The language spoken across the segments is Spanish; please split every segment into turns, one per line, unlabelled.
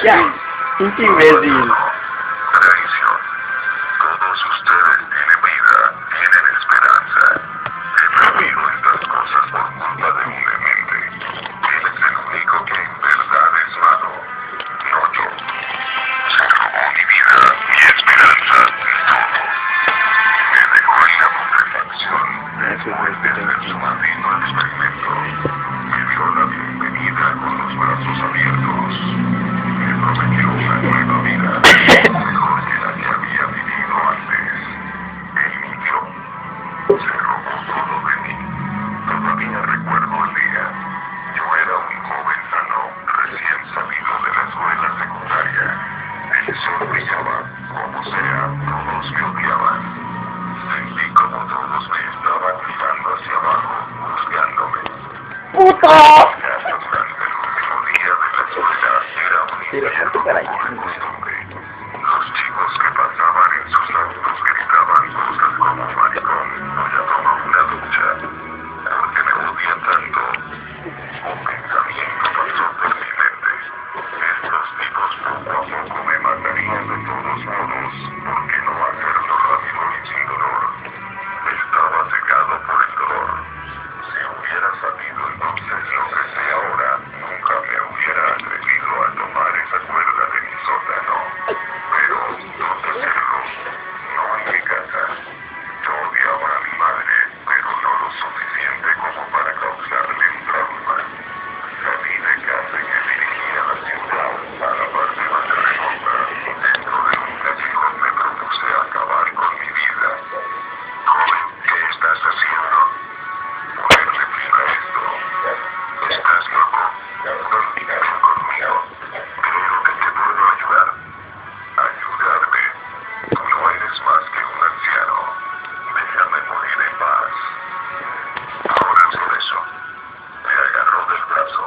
Ya, pinche imbécil.
Traición. Todos ustedes tienen vida, tienen esperanza. He sabido estas cosas por culpa de un demente. Él es el único que en verdad es malo. No yo. Se robó mi vida, mi esperanza y todo. Me dejó en la putrefacción. Después de hacer su maldito experimento, me dio la bienvenida con los brazos abiertos. Me prometió una nueva vida, mejor que la que había vivido antes. Él mintió. Se robó todo de mí. Todavía recuerdo el día. Yo era un joven sano, recién salido de la escuela secundaria. El sol brillaba, como sea, todos me odiaban. Sentí como todos me estaban mirando hacia abajo, juzgándome.
¡Puto!
Durante el último día de la escuela era un infierno como de costumbre. Los chicos que pasaban en sus autos gritaban cosas como maricón o ya toma una ducha. Porque me odian tanto, un pensamiento pasó por mi mente. Estos tipos poco a poco me matarían de todos modos. ¿Por qué no hacerlo rápido y sin dolor? Estaba cegado por el dolor. Si hubiera sabido entonces lo que sé ahora, nunca me hubiera atrevido a tomar esa cuerda de mi sótano. Pero, ¿dónde hacerlo? No en mi casa. Yo odiaba a mi madre, pero no lo suficiente como para causarle un trauma. Salí de casa y me dirigí a la ciudad, a la parte más remota. Dentro de un callejón me propuse acabar con mi vida. Joven, ¿qué estás haciendo? Ponerle fin a esto. ¿Estás loco? Ven conmigo. Creo que te puedo ayudar. Ayudarme. Tú no eres más que un anciano. Déjame morir en paz. Ahora por eso. Me agarró del brazo.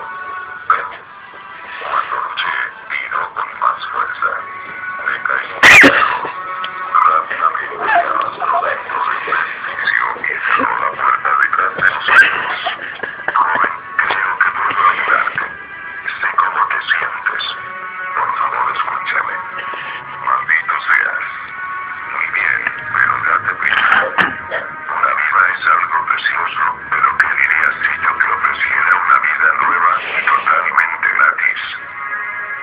Ven. Cuando luché, tiró con más fuerza. Me caí en el suelo. Rápidamente arrastró dentro de un edificio y cerró la puerta detrás de nosotros. Joven, creo que puedo ayudarte. Sé cómo te sientes. Por favor, escúchame. Maldito seas. Muy bien, pero date prisa. Una vida es algo precioso, pero ¿qué dirías si yo te ofreciera una vida nueva y totalmente gratis?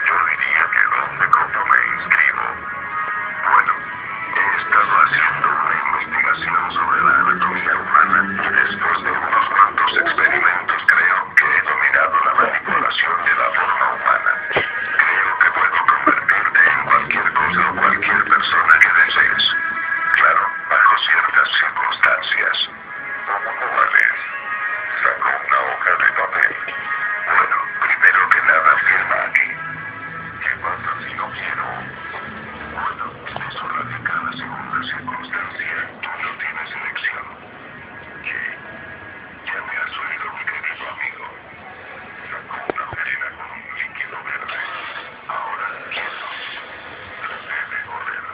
Yo diría que ¿dónde coño me inscribo? Bueno, he estado haciendo una investigación sobre la anatomía humana y después de unos cuantos experimentos creo que he dominado la manipulación de la forma humana. Creo que puedo convertirte en cualquier cosa o cualquier persona que desees. Claro, bajo ciertas circunstancias. ¿Cuáles? Sacó una hoja de papel. Bueno, primero que nada firma aquí. ¿Qué pasa si no quiero? Bueno, eso radica en la segunda circunstancia. Tú no tienes elección. ¿Qué? Ya me has oído, mi querido amigo. Sacó una jeringa con un líquido verde. Ahora quieto. Traté de correr.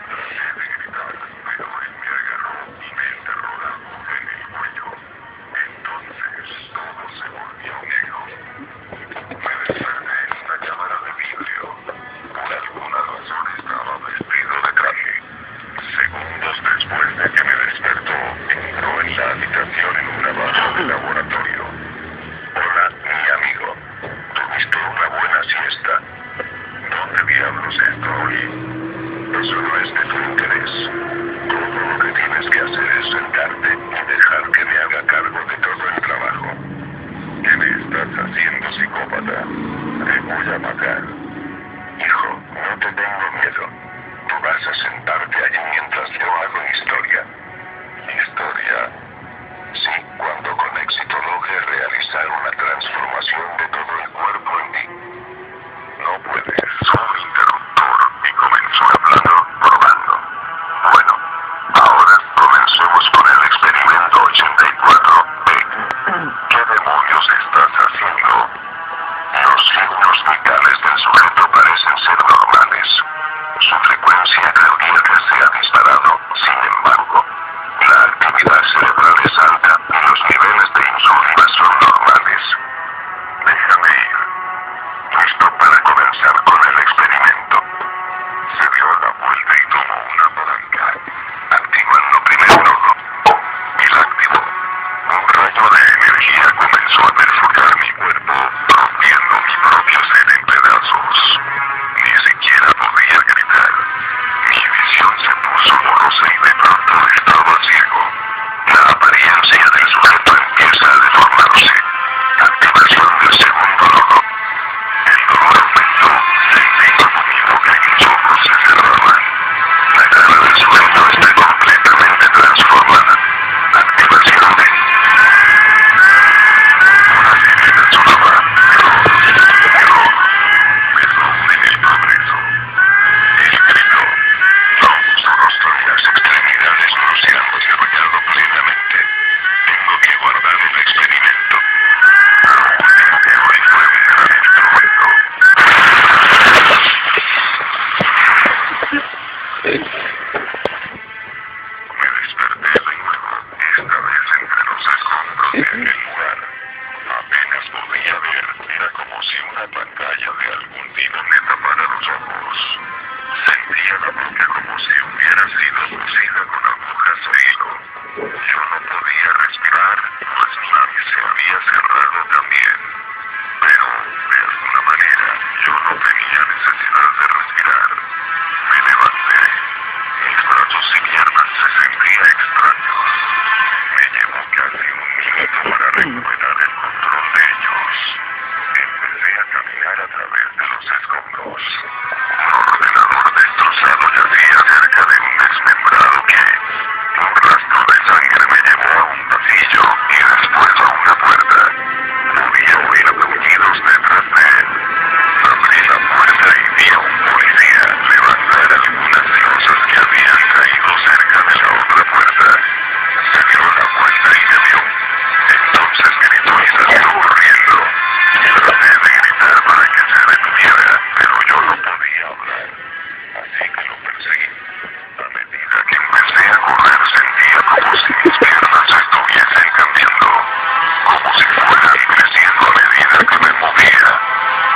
Traté de gritar, pero él me agarró y me enterró la aguja en el cuello. Entonces todo se volvió negro. Me desperté en una cámara de vidrio. Por alguna razón estaba vestido de traje. Segundos después de que me despertó, entró en la habitación en un trabajo de laboratorio. Hola, mi amigo. ¿Tuviste una buena siesta? ¿Dónde diablos estoy? Eso no es de tu interés. Todo lo que tienes que hacer es sentarte y dejar que me haga cargo de todo el trabajo. ¿Qué me estás haciendo, psicópata? Te voy a matar. Hijo, no te tengo miedo. Tú vas a sentarte allí mientras yo hago historia. Historia. Sí, cuando con éxito logre realizar una transformación de todo el cuerpo en mí. No puedes. Fue un interruptor y comenzó hablando, probando. Bueno, ahora comencemos con el experimento 84B. ¿Qué demonios estás haciendo? Los signos vitales del sujeto parecen ser normales. Su frecuencia cardíaca se ha disparado, sin embargo. La actividad cerebral es alta y los niveles de insulina son normales. Déjame podía ver. Era como si una pantalla de algún tipo me tapara los ojos. Sentía la boca como si hubiera sido cosida con agujas o hilo. Yo no podía respirar, pues mi labio se había cerrado también. Pero, de alguna manera, yo no tenía necesidad de respirar. Me levanté. Mis brazos y piernas se sentían extraños. Me llevó casi un minuto para recuperar el control de ellos. Empecé a caminar a través de los escombros. Un ordenador destrozado yacía cerca de un desmembrado que, un rastro de sangre me llevó a un pasillo y después a una puerta. Podía oír aullidos detrás de él. Abrí la puerta y vi a un policía levantar algunas losas que habían caído cerca de la otra puerta. Se dio la vuelta y me vio. Entonces gritó y salió corriendo. Traté de gritar para que se detuviera, pero yo no podía hablar. Así que lo perseguí. A medida que empecé a correr sentía como si mis piernas estuviesen cambiando, como si fueran creciendo a medida que me movía.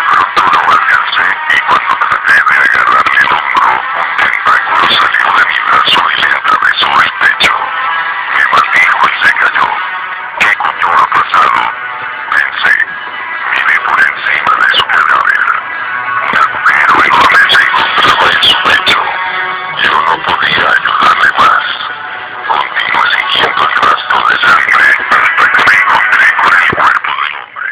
Pronto lo alcancé y cuando traté de agarrarle el hombro, un tentáculo salió de mi brazo y le atravesó el pecho. Me maldijo y se cayó. ¿Qué coño ha pasado? Pensé. Miré por encima de su cadáver. Un agujero enorme se encontraba en su pecho. Yo no podía ayudarle más. Continué siguiendo el rastro de sangre hasta que me encontré con el cuerpo del hombre.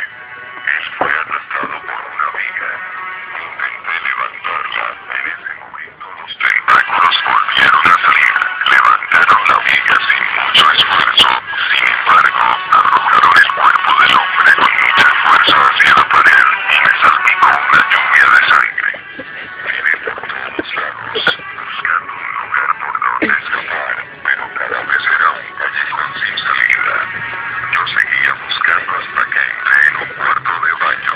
Él fue aplastado por una viga. Intenté levantarla. En ese momento los tentáculos volvieron a salir. Levantaron la viga sin mucho esfuerzo. Sin embargo, arrojaron el cuerpo del hombre con mucha fuerza hacia la pared y me salpicó una lluvia de sangre. Miré por todos lados, buscando un lugar por donde escapar, pero cada vez era un callejón sin salida. Yo seguía buscando hasta que entré en un cuarto de baño.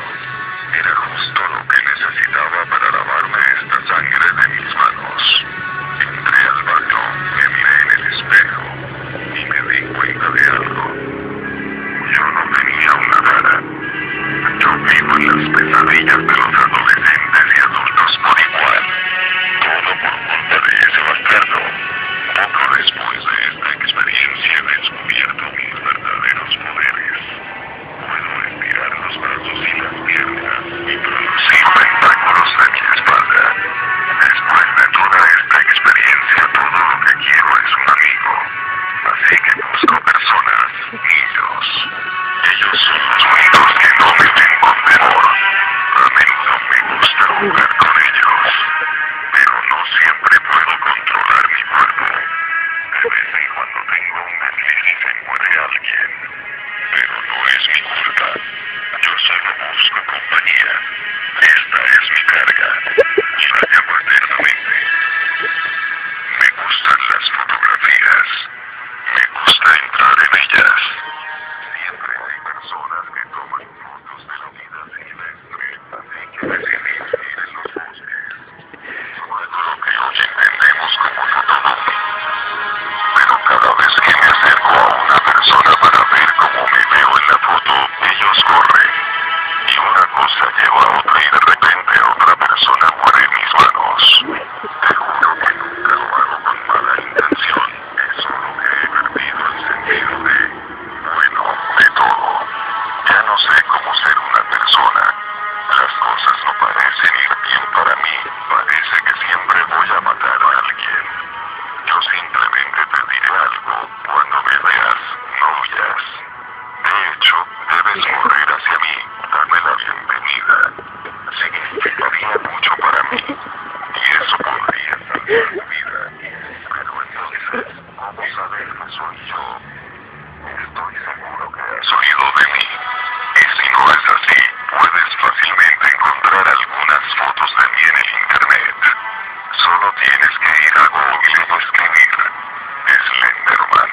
Era justo lo que necesitaba para lavarme esta sangre de mis manos. Entré al baño, me miré en el espejo y me di cuenta de algo. Yo no tenía una cara. Yo vivo en las pesadillas de los adolescentes y adultos por igual. Todo por culpa de ese bastardo. Poco después de esta experiencia he descubierto mis verdaderos poderes. Puedo estirar los brazos y las piernas y producir tentáculos de mi espalda. Después de toda esta experiencia, todo lo que quiero es un amigo. Así que busco personas, niños. Ellos son los únicos que no me ven con temor. A menudo me gusta jugar con ellos, pero no siempre puedo controlar mi cuerpo. De vez en cuando tengo un desliz y se muere alguien, pero no es mi culpa. Yo solo busco compañía. Esta es mi carga y la llevo eternamente. Me gustan las fotografías. Me gusta entrar en ellas. Siempre hay personas que toman fotos de la vida silvestre, así que decidí vivir en los bosques. Luego lo que hoy entendemos como fotobomb. Pero cada vez que me acerco a una persona para ver cómo me veo en la foto, ellos corren. Y una cosa lleva a otra y de repente otra persona muere en mis manos. Te juro que nunca lo hago con mala intención. Es solo que he perdido el sentido de todo. Ya no sé cómo ser una persona. Las cosas no parecen ir bien para mí. Parece que siempre voy a matar a alguien. Yo simplemente te diré algo. Cuando me veas, no huyas. De hecho, debes correr hacia mí. Dame la bienvenida. Significaría mucho para mí. Y eso podría salvar mi vida. Pero entonces, ¿cómo sabes que soy yo? Estoy seguro que has oído de mí. Y si no es así, puedes fácilmente encontrar algunas fotos de mí en el internet. Solo tienes que ir a Google y escribir Slenderman.